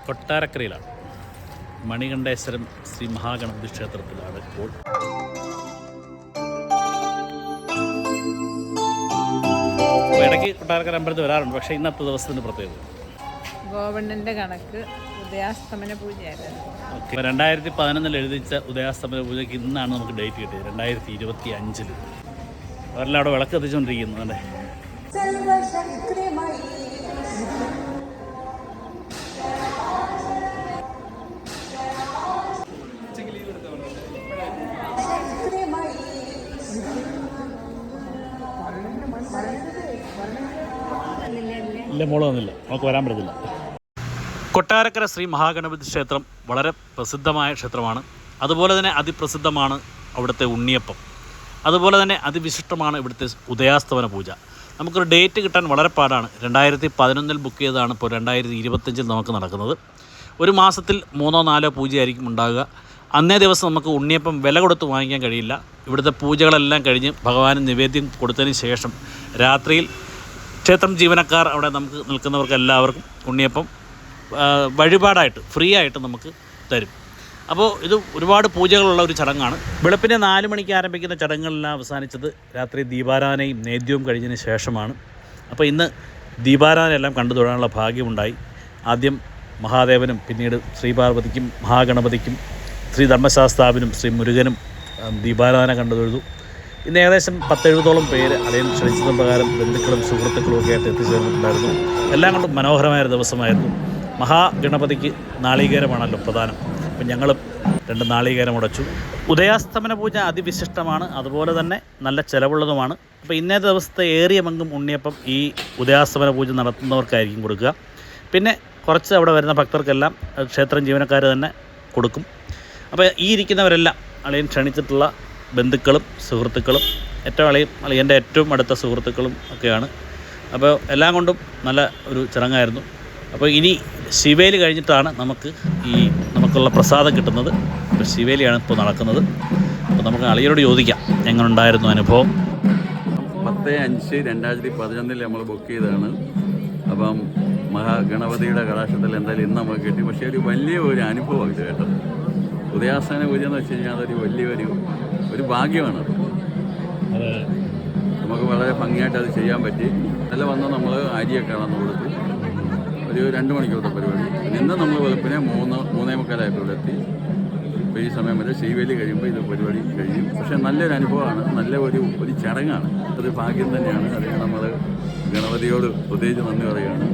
കൊട്ടാരക്കരയിലാണ്. മണികണ്ഠേശ്വരം ശ്രീ മഹാഗണപതി ക്ഷേത്രത്തിലാണ് ഇപ്പോൾ. ഇടയ്ക്ക് കൊട്ടാരക്കര അമ്പലത്തിൽ വരാറുണ്ട്. പക്ഷേ ഇന്നത്തെ ദിവസത്തിന് പ്രത്യേകത ഗോവണ്ണൻ്റെ കണക്ക് ഉദയാസ്തമന പൂജയായിരുന്നു. 2011 എഴുതിച്ച ഉദയാസ്തമന പൂജയ്ക്ക് ഇന്നാണ് നമുക്ക് ഡേറ്റ് കിട്ടിയത്. 2025 അവരെല്ലാം അവിടെ വിളക്ക് എത്തിച്ചുകൊണ്ടിരിക്കുന്നു. അല്ലേ, ഇല്ല, മോള് വന്നില്ല, നമുക്ക് വരാൻ പറ്റത്തില്ല. കൊട്ടാരക്കര ശ്രീ മഹാഗണപതി ക്ഷേത്രം വളരെ പ്രസിദ്ധമായ ക്ഷേത്രമാണ്. അതുപോലെ തന്നെ അതിപ്രസിദ്ധമാണ് അവിടുത്തെ ഉണ്ണിയപ്പം. അതുപോലെ തന്നെ അതിവിശിഷ്ടമാണ് ഇവിടുത്തെ ഉദയാസ്തമന പൂജ. നമുക്കൊരു ഡേറ്റ് കിട്ടാൻ വളരെ പാടാണ്. 2011 ബുക്ക് ചെയ്തതാണ് ഇപ്പോൾ 2025 നമുക്ക് നടക്കുന്നത്. ഒരു മാസത്തിൽ 3-4 പൂജയായിരിക്കും ഉണ്ടാകുക. അന്നേ ദിവസം നമുക്ക് ഉണ്ണിയപ്പം വില കൊടുത്ത് വാങ്ങിക്കാൻ കഴിയില്ല. ഇവിടുത്തെ പൂജകളെല്ലാം കഴിഞ്ഞ് ഭഗവാന് നിവേദ്യം കൊടുത്തതിന് ശേഷം രാത്രിയിൽ ക്ഷേത്രം ജീവനക്കാർ അവിടെ നമുക്ക് നിൽക്കുന്നവർക്ക് എല്ലാവർക്കും ഉണ്ണിയപ്പം വഴിപാടായിട്ട് ഫ്രീ ആയിട്ട് നമുക്ക് തരും. അപ്പോൾ ഇത് ഒരുപാട് പൂജകളുള്ള ഒരു ചടങ്ങാണ്. വെളുപ്പിനെ 4 മണിക്ക് ആരംഭിക്കുന്ന ചടങ്ങുകളെല്ലാം അവസാനിച്ചത് രാത്രി ദീപാരാധനയും നേദ്യവും കഴിഞ്ഞതിന് ശേഷമാണ്. അപ്പോൾ ഇന്ന് ദീപാരാധനയെല്ലാം കണ്ടു തൊഴാനുള്ള ഭാഗ്യമുണ്ടായി. ആദ്യം മഹാദേവനും പിന്നീട് ശ്രീപാർവതിക്കും മഹാഗണപതിക്കും ശ്രീ ധർമ്മശാസ്താവിനും ശ്രീ മുരുകനും ദീപാരാധന കണ്ടു തൊഴുതു. ഇന്ന് ഏകദേശം 10-70ഓളം പേര് അലയൻ ക്ഷണിച്ചത് പ്രകാരം ബന്ധുക്കളും സുഹൃത്തുക്കളും ഒക്കെ ആയിട്ട് എത്തിച്ചേർന്നിട്ടുണ്ടായിരുന്നു. എല്ലാം കൊണ്ടും മനോഹരമായൊരു ദിവസമായിരുന്നു. മഹാഗണപതിക്ക് നാളികേരമാണല്ലോ പ്രധാനം. അപ്പം ഞങ്ങളും 2 നാളികേരം ഉടച്ചു. ഉദയാസ്തമന പൂജ അതിവിശിഷ്ടമാണ്, അതുപോലെ തന്നെ നല്ല ചിലവുള്ളതുമാണ്. അപ്പോൾ ഇന്നത്തെ ദിവസത്തെ ഏറിയ പങ്കും ഉണ്ണിയപ്പം ഈ ഉദയാസ്തമന പൂജ നടത്തുന്നവർക്കായിരിക്കും കൊടുക്കുക. പിന്നെ കുറച്ച് അവിടെ വരുന്ന ഭക്തർക്കെല്ലാം ക്ഷേത്രം ജീവനക്കാർ തന്നെ കൊടുക്കും. അപ്പോൾ ഈ ഇരിക്കുന്നവരെല്ലാം അളിയൻ ക്ഷണിച്ചിട്ടുള്ള ബന്ധുക്കളും സുഹൃത്തുക്കളും ഏറ്റവും അളിയൻ്റെ ഏറ്റവും അടുത്ത സുഹൃത്തുക്കളും ഒക്കെയാണ്. അപ്പോൾ എല്ലാം കൊണ്ടും നല്ല ഒരു ചടങ്ങായിരുന്നു. അപ്പോൾ ഇനി ശിവേലി കഴിഞ്ഞിട്ടാണ് നമുക്കുള്ള പ്രസാദം കിട്ടുന്നത്. അപ്പോൾ ശിവേലിയാണ് ഇപ്പോൾ നടക്കുന്നത്. അപ്പോൾ നമുക്ക് അളിയനോട് ചോദിക്കാം എങ്ങനെ ഉണ്ടായിരുന്നു അനുഭവം. 10/5/2011 നമ്മൾ ബുക്ക് ചെയ്തതാണ്. അപ്പം മഹാഗണപതിയുടെ കടാക്ഷത്തിൽ എന്തായാലും ഇന്ന് നമുക്ക് കിട്ടി. പക്ഷേ ഒരു അനുഭവം ഇത് കേട്ടത്. ഉദയാസ്തമന പൂജ എന്ന് വെച്ച് കഴിഞ്ഞാൽ അതൊരു വലിയൊരു ഭാഗ്യമാണ്. നമുക്ക് വളരെ ഭംഗിയായിട്ട് അത് ചെയ്യാൻ പറ്റി. നല്ല വന്ന് നമ്മൾ അരിയൊക്കെ അളന്ന് കൊടുത്തു. ഒരു 2 മണിക്കൂറത്തെ പരിപാടി. ഇന്ന് നമ്മൾ വെളുപ്പിനെ 3:45 ഇവിടെ എത്തി. അപ്പോൾ ഈ സമയം വരെ ശീവേലി കഴിയുമ്പോൾ ഇത് പരിപാടി കഴിയും. പക്ഷേ നല്ലൊരു അനുഭവമാണ്, നല്ല ഒരു ചടങ്ങാണ്. ഒരു ഭാഗ്യം തന്നെയാണ്. അതിന് നമ്മൾ ഗണപതിയോട് പ്രത്യേകിച്ച് നന്ദി പറയുകയാണ്.